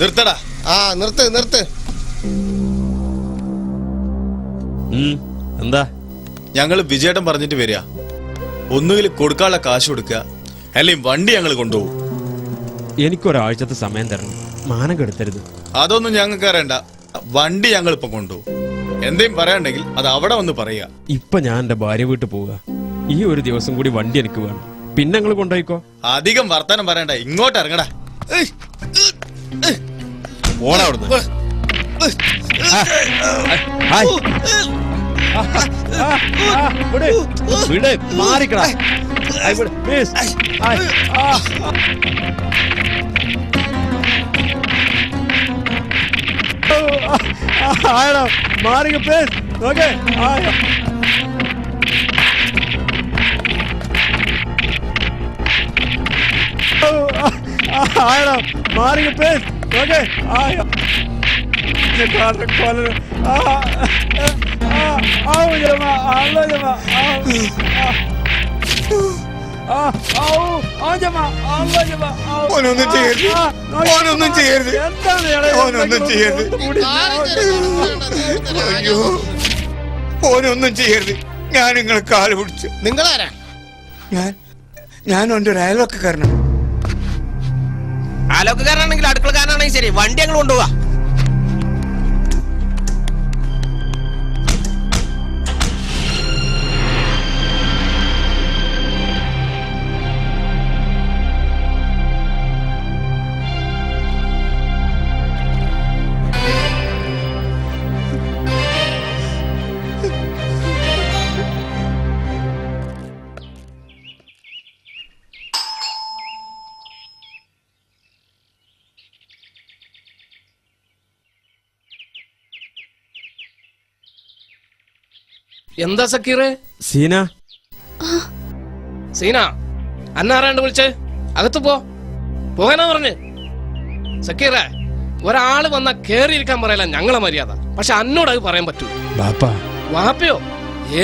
നിർത്തടാ. നിർത്ത്. എന്താ? ഞങ്ങള് വിജയേട്ടൻ പറഞ്ഞിട്ട് വരിക. ഒന്നുകിൽ കൊടുക്കാനുള്ള കാശ് കൊടുക്കുക, അല്ലെങ്കിൽ വണ്ടി ഞങ്ങൾ കൊണ്ടുപോകും. എനിക്കൊരാഴ്ചത്തെ സമയം തരണം, മാനം കെടുത്തരുത്. അതൊന്നും ഞങ്ങൾക്ക് അറിയണ്ട. വണ്ടി ഞങ്ങൾ ഇപ്പൊ കൊണ്ടുപോകും. എന്തേലും പറയാണ്ടെങ്കിൽ അത് അവിടെ വന്ന് പറയുക. ഇപ്പൊ ഞാൻ എന്റെ ഭാര്യ വീട്ടിൽ പോവുക. ഈ ഒരു ദിവസം കൂടി വണ്ടി എനിക്ക് വേണം. പിന്നെ നിങ്ങൾ കൊണ്ടുപോയിക്കോ. അധികം വർത്താനം പറയണ്ട, ഇങ്ങോട്ട് ഇറങ്ങടാ. ഓടാ അവിടുന്ന്. മാറിക്കടാ. മാറിക പ്ലീസ്. ഓക്കെ മാറിക പ്ലീസ്. ഓക്കെ ഓനൊന്നും ചെയ്യരുത്. അയ്യോ, ഓനൊന്നും ചെയ്യരുത്. ഞാൻ നിങ്ങളെ കാല് പിടിച്ചു. നിങ്ങളാരാ? ഞാൻ എൻ്റെ ഒരു അയൽവക്കക്കാരനാണ്. അയൽവക്കക്കാരനാണെങ്കിൽ അടുക്കളക്കാരനാണെങ്കിൽ ശരി, വണ്ടി ഞങ്ങൾ കൊണ്ടുപോവാ. എന്താ സക്കീറേ? സീന അന്നാരാണ്ട് വിളിച്ചേ? അകത്ത് പോകാനാ പറഞ്ഞ്. സക്കീറേ, ഒരാള് വന്നാ കേറിയിരിക്കാൻ പറയല ഞങ്ങളെ മര്യാദ. പക്ഷെ അന്നോട് അത് പറയാൻ പറ്റൂ. വാപ്പയോ?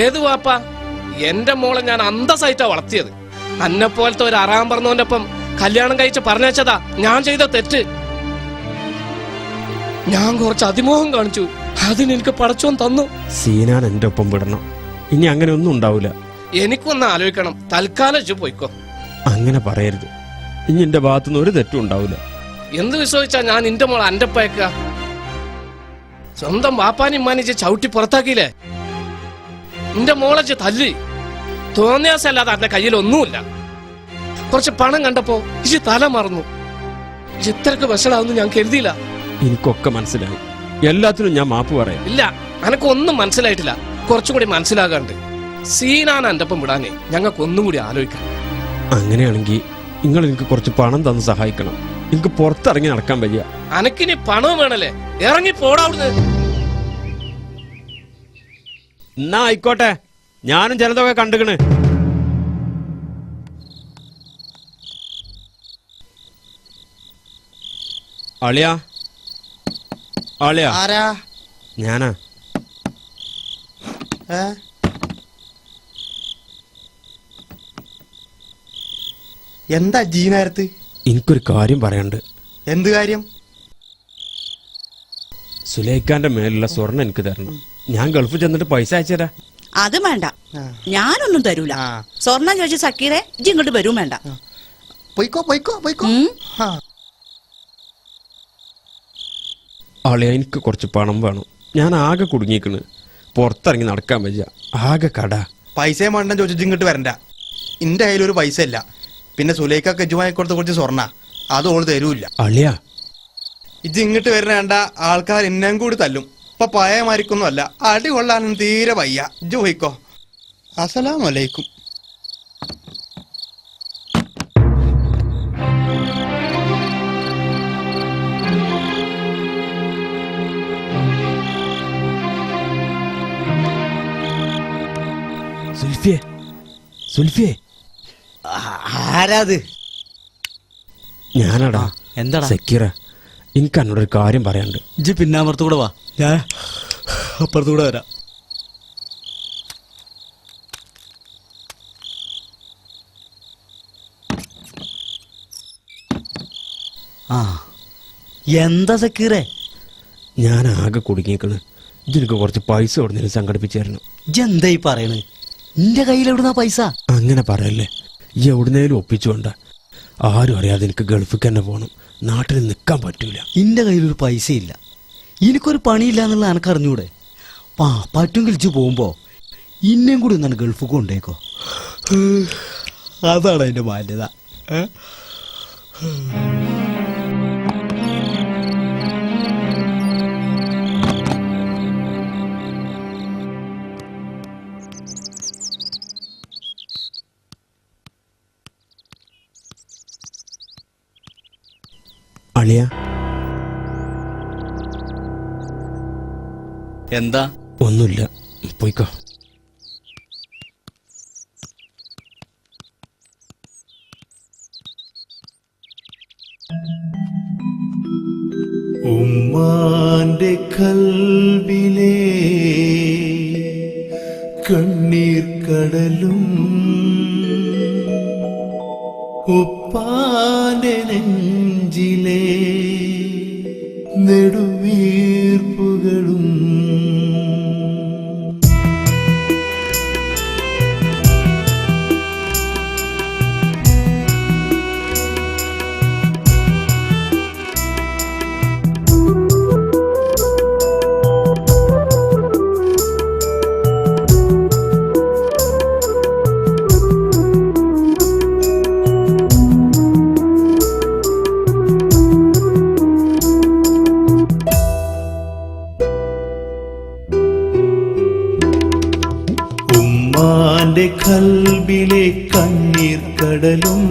ഏത് വാപ്പ? എന്റെ മോളെ ഞാൻ അന്തസ്സായിട്ടാ വളർത്തിയത്. അന്നെ പോലത്തെ ഒരു അറാം പറഞ്ഞവന്റെ ഒപ്പം കല്യാണം കഴിച്ച് പറഞ്ഞാ ഞാൻ ചെയ്ത തെറ്റ്. ഞാൻ കുറച്ച് അതിമോഹം കാണിച്ചു, അതിനെനിക്ക് പടച്ചോൻ തന്നു. സീനാൻ എന്റെ ഒപ്പം വിടണം. ഇനി അങ്ങനെ ഒന്നും ഉണ്ടാവില്ല. എനിക്കൊന്ന് ആലോചിക്കണം. തൽക്കാലം പോയിക്കോ. അങ്ങനെ പറയരുത്. ഇനി എന്റെ ഭാഗത്തുനിന്ന് ഒരു തെറ്റും ഉണ്ടാവില്ല. എന്ത് വിശ്വസിച്ചാ ഞാൻ നിന്റെ മോളെ അന്റെ പയക്ക? സ്വന്തം വാപ്പാനി ഉമ്മാനിച്ച് ചവിട്ടി പുറത്താക്കിയില്ലേ? നിന്റെ മോളെ തല്ലി. തോന്നിയാസല്ലാതെ അതിന്റെ കയ്യിൽ ഒന്നുമില്ല. കുറച്ച് പണം കണ്ടപ്പോ ഇജ് തല മറന്നു. ഇത്രക്ക് വഷളാവുന്നു ഞാൻ കരുതിയില്ല. എനിക്കൊക്കെ മനസ്സിലായി. എല്ലാത്തിനും ഞാൻ മാപ്പ് പറയാം. ഇല്ല, എനക്കൊന്നും മനസ്സിലായിട്ടില്ല. കുറച്ചുകൂടി മനസ്സിലാകാണ്ട്. സീനാൻ എന്റെ ഒപ്പം വിടാനേ ഞങ്ങൾക്ക് ഒന്നും കൂടി ആലോചിക്കാം. അങ്ങനെയാണെങ്കിൽ നിങ്ങൾ എനിക്ക് കുറച്ച് പണം തന്ന് സഹായിക്കണം. എനിക്ക് പുറത്തിറങ്ങി നടക്കാൻ വയ്യ. അനക്കിനി പണവും വേണല്ലേ? ഇറങ്ങി പോടാവുന്നത്. എന്നാ ആയിക്കോട്ടെ, ഞാനും ചിലതൊക്കെ കണ്ടുകണ്. അളിയാ, ഞാനാ. എന്താ ഈ നേരത്ത്? എനിക്കൊരു കാര്യം പറയാനുണ്ട്. എന്ത് കാര്യം? സുലൈഖാന്റെ മേലുള്ള സ്വർണ്ണം എനിക്ക് തരണം. ഞാൻ ഗൾഫിൽ ചെന്നിട്ട് പൈസ അയച്ചുതരാ. അത് വേണ്ട, ഞാനൊന്നും തരൂല. സ്വർണ്ണം ചോദിച്ച സക്കീറെ ഇജ്ജ് ഇങ്ങോട്ട് വരും വേണ്ട. പോയിക്കോ. ആളിയാ, എനിക്ക് കുറച്ച് പണം വേണം. ഞാൻ ആകെ കുടുങ്ങിക്കണ്. പുറത്തിറങ്ങി നടക്കാൻ വയ്യ. ആകെ കട. പൈസയും വേണ്ടെന്ന് ചോദിച്ചിട്ട് ഇങ്ങോട്ട് വരണ്ട. എന്റെ കയ്യിലൊരു പൈസ ഇല്ല. പിന്നെ സുലൈഖക്ക് യജുമായി കൊടുത്ത കുറച്ച് സ്വർണ്ണ, അത് ഓള് തരൂല്ല. അളിയാ, ഇത് ഇങ്ങോട്ട് വരണേണ്ട. ആൾക്കാർ എന്നെയും കൂടി തല്ലും. ഇപ്പൊ പഴയ മാരിക്കൊന്നും അല്ല. അടി കൊള്ളാനും തീരെ വയ്യ. ഇജ്ജ് പോയിക്കോ. അസ്സലാമലൈക്കും. സുൽഫിയെ, ആരാത്? ഞാനാടാ. എന്താടാ? സക്കീറ, എനിക്ക് എന്നോടൊരു കാര്യം പറയാനുണ്ട്. ഇജ്ജ് പിന്നാമ്പുറത്തൂടെ വാ, ഞാൻ അപ്പുറത്തൂടെ വരാം. എന്താ സക്കീറേ? ഞാൻ ആകെ കുടുങ്ങിയേക്കണ്. ഇതിനൊക്കെ കുറച്ച് പൈസ എവിടുന്നേലും സംഘടിപ്പിച്ചു തരണം. എന്തായി പറയണേ? നിന്റെ കയ്യിൽ എവിടുന്നാ പൈസ? അങ്ങനെ പറയല്ലേ, ഈ എവിടുന്നേലും ഒപ്പിച്ചുകൊണ്ട. ആരും അറിയാതെ എനിക്ക് ഗൾഫിൽ തന്നെ പോകണം. നാട്ടിൽ നിൽക്കാൻ പറ്റൂല. നിന്റെ കയ്യിലൊരു പൈസ ഇല്ല, എനിക്കൊരു പണിയില്ല എന്നുള്ള എനക്കറിഞ്ഞൂടെ? പറ്റുമെങ്കിൽ ഇജ്ജ് പോകുമ്പോ ഇന്നേം കൂടി ഒന്നാണ് ഗൾഫ് കൊണ്ടേക്കോ. അതാണ് അതിന്റെ മാന്യത. അളിയ, എന്താ? ഒന്നുമില്ല, പോയിക്കോ. ഉമ്മാന്റെ കൽബിലെ കണ്ണീർ കടലും ഉപ്പാന്റെ നെഞ്ചിലെ നെടുവീർപ്പുകളും കൽബിലെ കണ്ണീർ കടലും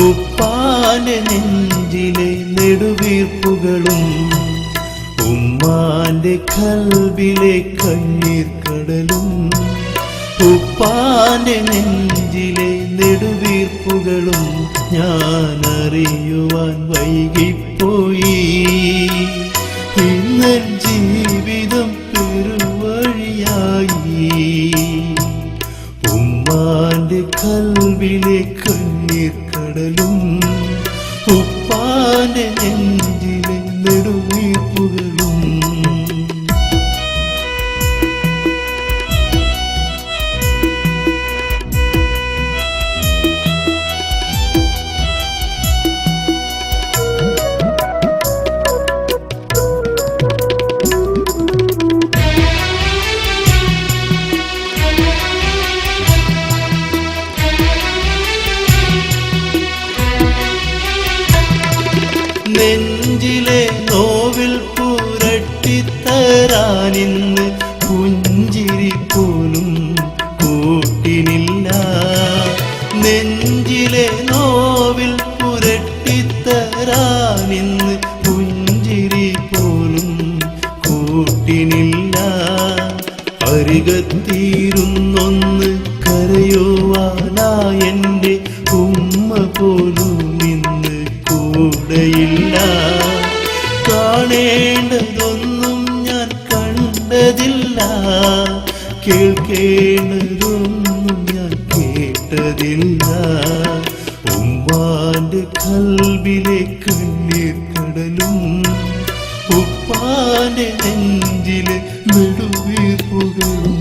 ഉപ്പാന്റെ നെഞ്ചിലെ നെടുവീർപ്പുകളും. ഉമ്മാന്റെ കൽബിലെ കണ്ണീർ കടലും ഉപ്പാന്റെ നെഞ്ചിലെ നെടുവീർപ്പുകളും ഞാൻ അറിയുവാൻ വൈകിപ്പോയി. ഇന്ന് ജീവിതം പെരുവഴിയായി. ഉമ്മാന്റെ കൽബിലെ കണ്ണീർ കടലും ഉപ്പാന്റെ നെഞ്ചിലെ നെടുവീർപ്പുകളും. നെഞ്ചിലെ നോവിൽ പുരട്ടിത്തരാനിന്ന് പുഞ്ചിരി പോലും കൂട്ടിനില്ല. നെഞ്ചിലെ നോവിൽ പുരട്ടിത്തരാനിന്ന് പുഞ്ചിരി പോലും കൂട്ടിനില്ല. അരികത്തിരുന്നൊന്ന് കരയുവാനായെൻ്റെ ഉമ്മ പോലും ഇന്ന് കൂടെയില്ല. കാണേണ്ടതൊന്നും ഞാൻ കണ്ടതില്ല, കേൾക്കേണ്ടതൊന്നും ഞാൻ കേട്ടതില്ല. ഉമ്മാന്റെ കൽബിലെ കണ്ണീർ കടലും ഉപ്പാന്റെ നെഞ്ചിലെ നെടുവീർപ്പുകളും.